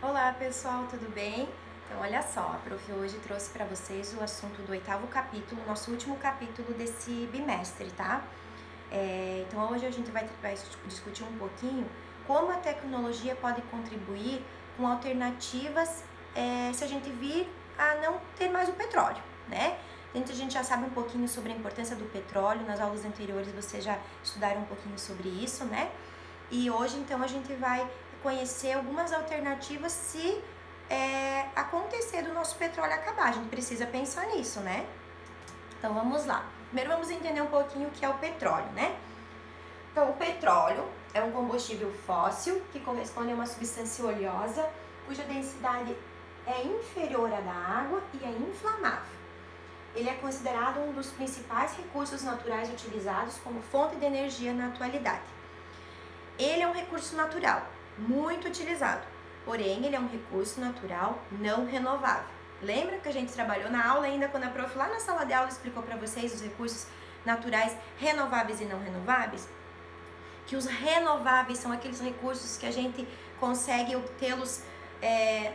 Olá pessoal, tudo bem? Então olha só, a Prof hoje trouxe para vocês o assunto do 8º capítulo, nosso último capítulo desse bimestre, tá? Então hoje a gente vai discutir um pouquinho como a tecnologia pode contribuir com alternativas se a gente vir a não ter mais o petróleo, né? A gente já sabe um pouquinho sobre a importância do petróleo, nas aulas anteriores vocês já estudaram um pouquinho sobre isso, né? E hoje então a gente vai conhecer algumas alternativas se acontecer do nosso petróleo acabar. A gente precisa pensar nisso, né? Então vamos lá. Primeiro vamos entender um pouquinho o que é o petróleo, né? Então o petróleo é um combustível fóssil que corresponde a uma substância oleosa cuja densidade é inferior à da água e é inflamável. Ele é considerado um dos principais recursos naturais utilizados como fonte de energia na atualidade. Ele é um recurso natural, muito utilizado, porém ele é um recurso natural não renovável. Lembra que a gente trabalhou na aula ainda quando a prof lá na sala de aula explicou para vocês os recursos naturais renováveis e não renováveis? Que os renováveis são aqueles recursos que a gente consegue obtê-los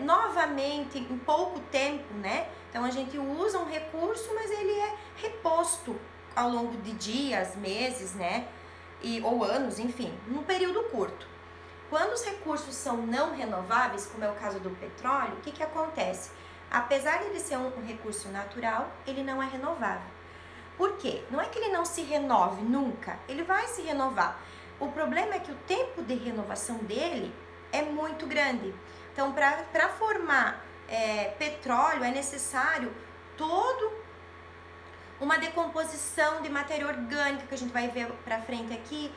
novamente em pouco tempo, né? Então a gente usa um recurso, mas ele é reposto ao longo de dias, meses, né? Ou anos, enfim, num período curto. Quando os recursos são não renováveis, como é o caso do petróleo, o que acontece? Apesar de ele ser um recurso natural, ele não é renovável. Por quê? Não é que ele não se renove nunca, ele vai se renovar. O problema é que o tempo de renovação dele é muito grande. Então, para formar petróleo é necessário uma decomposição de matéria orgânica, que a gente vai ver para frente aqui,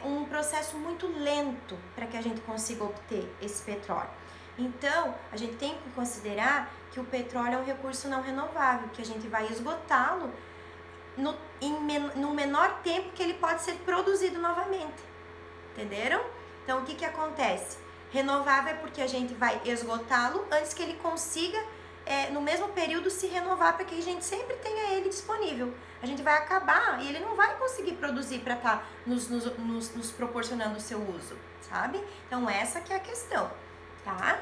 um processo muito lento para que a gente consiga obter esse petróleo. Então, a gente tem que considerar que o petróleo é um recurso não renovável, que a gente vai esgotá-lo no menor tempo que ele pode ser produzido novamente. Entenderam? Então, o que acontece? Renovável é porque a gente vai esgotá-lo antes que ele consiga no mesmo período se renovar, para que a gente sempre tenha ele disponível. A gente vai acabar e ele não vai conseguir produzir para estar nos proporcionando o seu uso, sabe? Então essa que é a questão, tá?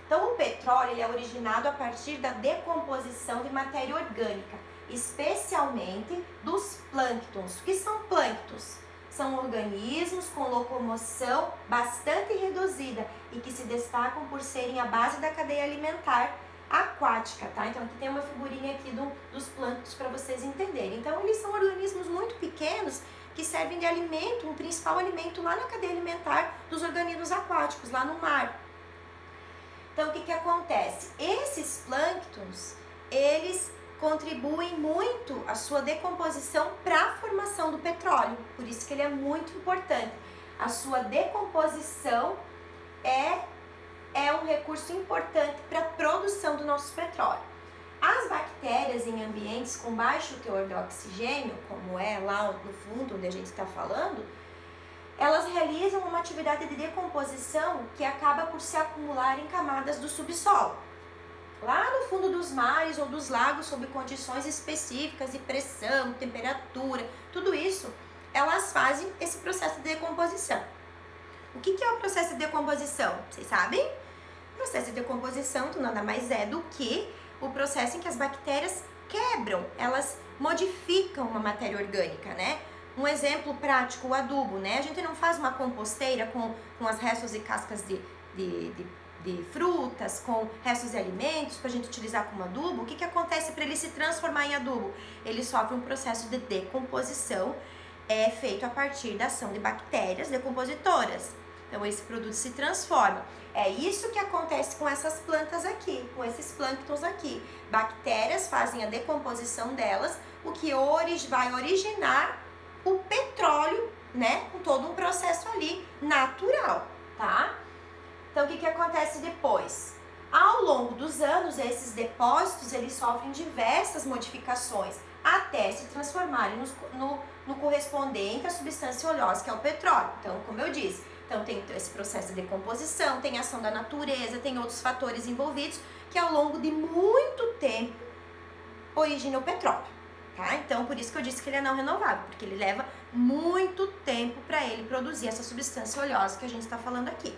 Então o petróleo ele é originado a partir da decomposição de matéria orgânica, especialmente dos plânctons. O que são plânctons? São organismos com locomoção bastante reduzida e que se destacam por serem a base da cadeia alimentar aquática, tá? Então aqui tem uma figurinha aqui dos plânctons para vocês entenderem. Então eles são organismos muito pequenos que servem de alimento, um principal alimento lá na cadeia alimentar dos organismos aquáticos, lá no mar. Então o que acontece? Esses plânctons, eles contribuem muito a sua decomposição para a formação do petróleo, por isso que ele é muito importante. A sua decomposição é um recurso importante para a produção do nosso petróleo. As bactérias em ambientes com baixo teor de oxigênio, como é lá no fundo onde a gente está falando, elas realizam uma atividade de decomposição que acaba por se acumular em camadas do subsolo. Lá no fundo dos mares ou dos lagos, sob condições específicas de pressão, temperatura, tudo isso, elas fazem esse processo de decomposição. O que é o processo de decomposição? Vocês sabem? O processo de decomposição nada mais é do que o processo em que as bactérias quebram, elas modificam uma matéria orgânica, né? Um exemplo prático, o adubo, né? A gente não faz uma composteira com as restos e cascas de frutas, com restos de alimentos para a gente utilizar como adubo. O que acontece para ele se transformar em adubo? Ele sofre um processo de decomposição feito a partir da ação de bactérias decompositoras. Então esse produto se transforma. É isso que acontece com essas plantas aqui, com esses plânctons aqui. Bactérias fazem a decomposição delas, o que vai originar o petróleo, né? Com todo um processo ali natural, tá? Então o que acontece depois? Ao longo dos anos, esses depósitos eles sofrem diversas modificações até se transformarem no correspondente à substância oleosa, que é o petróleo. Então, como eu disse, tem esse processo de decomposição, tem a ação da natureza, tem outros fatores envolvidos que ao longo de muito tempo originam o petróleo, tá? Então, por isso que eu disse que ele é não renovável, porque ele leva muito tempo para ele produzir essa substância oleosa que a gente está falando aqui.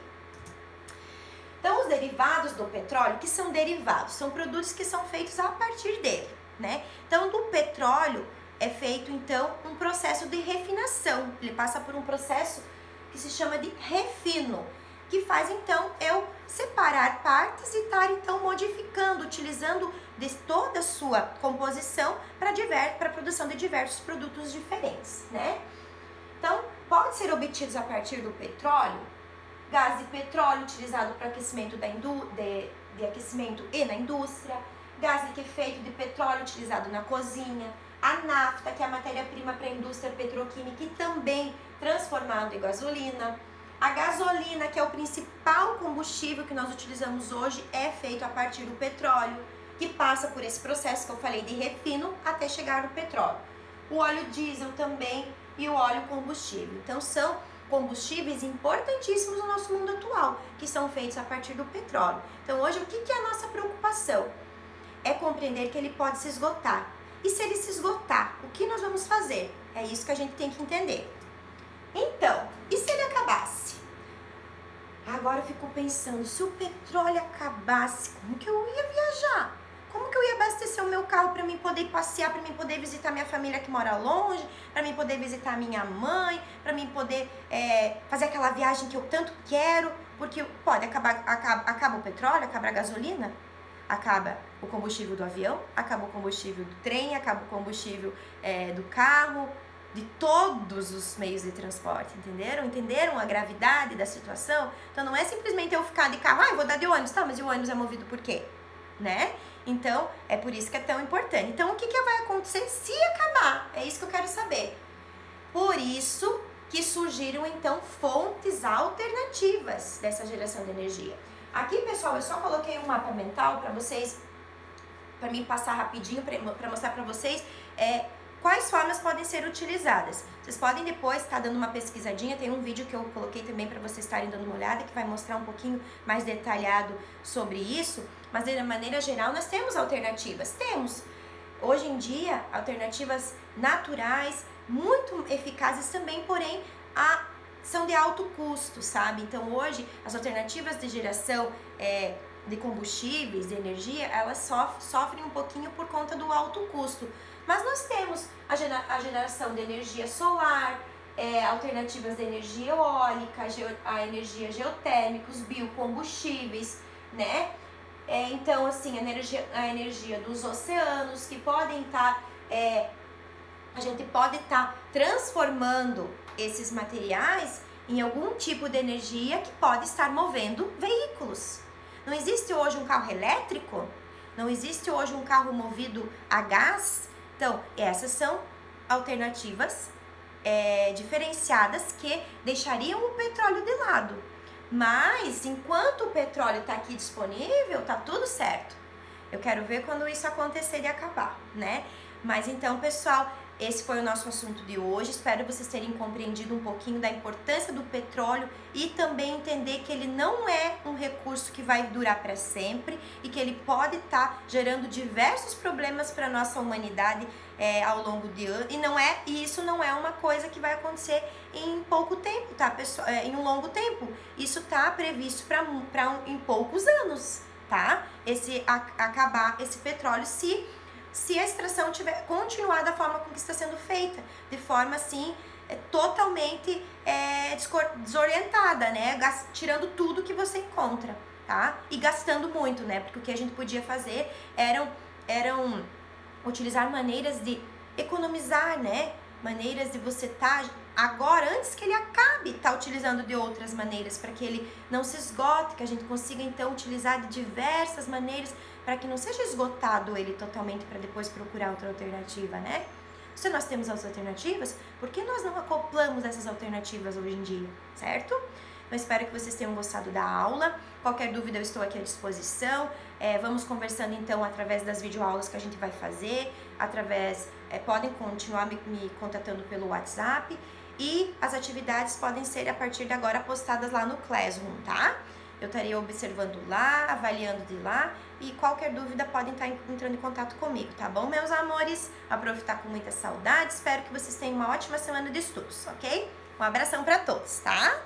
Então, derivados do petróleo, que são derivados, são produtos que são feitos a partir dele, né? Então, do petróleo é feito, então, um processo de refinação. Ele passa por um processo que se chama de refino, que faz, então, eu separar partes e estar, então, modificando, utilizando de toda a sua composição para a produção de diversos produtos diferentes, né? Então, pode ser obtidos a partir do petróleo, gás de petróleo utilizado para aquecimento de aquecimento e na indústria, gás de efeito de petróleo utilizado na cozinha, a nafta, que é a matéria-prima para a indústria petroquímica e também transformado em gasolina. A gasolina, que é o principal combustível que nós utilizamos hoje, é feito a partir do petróleo, que passa por esse processo que eu falei de refino até chegar no petróleo. O óleo diesel também e o óleo combustível. Então, são combustíveis importantíssimos no nosso mundo atual, que são feitos a partir do petróleo. Então, hoje, o que é a nossa preocupação? É compreender que ele pode se esgotar. E se ele se esgotar, o que nós vamos fazer? É isso que a gente tem que entender. Então, e se ele acabasse? Agora eu fico pensando, se o petróleo acabasse, como que eu ia viajar? Como que eu ia abastecer o meu carro para mim poder passear, para mim poder visitar minha família que mora longe, para mim poder visitar minha mãe, para mim poder fazer aquela viagem que eu tanto quero? Porque pode acabar, acaba o petróleo, acaba a gasolina, acaba o combustível do avião, acaba o combustível do trem, acaba o combustível do carro, de todos os meios de transporte, entenderam? Entenderam a gravidade da situação? Então não é simplesmente eu ficar de carro, eu vou dar de ônibus, tá, mas e o ônibus é movido por quê? Né? Então, é por isso que é tão importante. Então, o que vai acontecer se acabar? É isso que eu quero saber. Por isso que surgiram, então, fontes alternativas dessa geração de energia. Aqui, pessoal, eu só coloquei um mapa mental para vocês, para mim passar rapidinho, para mostrar para vocês quais formas podem ser utilizadas. Vocês podem depois estar dando uma pesquisadinha, tem um vídeo que eu coloquei também para vocês estarem dando uma olhada, que vai mostrar um pouquinho mais detalhado sobre isso, mas de maneira geral nós temos alternativas. Temos, hoje em dia, alternativas naturais, muito eficazes também, porém, são de alto custo, sabe? Então, hoje, as alternativas de geração de combustíveis, de energia, elas sofrem um pouquinho por conta do alto custo. Mas nós temos a geração de energia solar, alternativas de energia eólica, a energia geotérmica, os biocombustíveis, né? Então, assim, a energia dos oceanos, que podem estar, a gente pode estar transformando esses materiais em algum tipo de energia que pode estar movendo veículos. Não existe hoje um carro elétrico, não existe hoje um carro movido a gás. Então, essas são alternativas diferenciadas que deixariam o petróleo de lado. Mas, enquanto o petróleo está aqui disponível, tá tudo certo. Eu quero ver quando isso acontecer de acabar, né? Mas então, pessoal, esse foi o nosso assunto de hoje. Espero vocês terem compreendido um pouquinho da importância do petróleo e também entender que ele não é um recurso que vai durar para sempre e que ele pode estar gerando diversos problemas para a nossa humanidade ao longo de anos. E isso não é uma coisa que vai acontecer em pouco tempo, tá, pessoal? Em um longo tempo. Isso está previsto em poucos anos, tá? Acabar esse petróleo se a extração continuar da forma como está sendo feita, de forma assim, totalmente desorientada, né? Tirando tudo que você encontra, tá? E gastando muito, né? Porque o que a gente podia fazer eram utilizar maneiras de economizar, né? Maneiras de você agora, antes que ele acabe, utilizando de outras maneiras, para que ele não se esgote, que a gente consiga então utilizar de diversas maneiras, para que não seja esgotado ele totalmente, para depois procurar outra alternativa, né? Se nós temos as alternativas, por que nós não acoplamos essas alternativas hoje em dia, certo? Eu espero que vocês tenham gostado da aula. Qualquer dúvida eu estou aqui à disposição. Vamos conversando então através das videoaulas que a gente vai fazer, podem continuar me contatando pelo WhatsApp e as atividades podem ser a partir de agora postadas lá no Classroom, tá? Eu estarei observando lá, avaliando de lá e qualquer dúvida podem estar entrando em contato comigo, tá bom, meus amores? A prof tá com muita saudade, espero que vocês tenham uma ótima semana de estudos, ok? Um abração para todos, tá?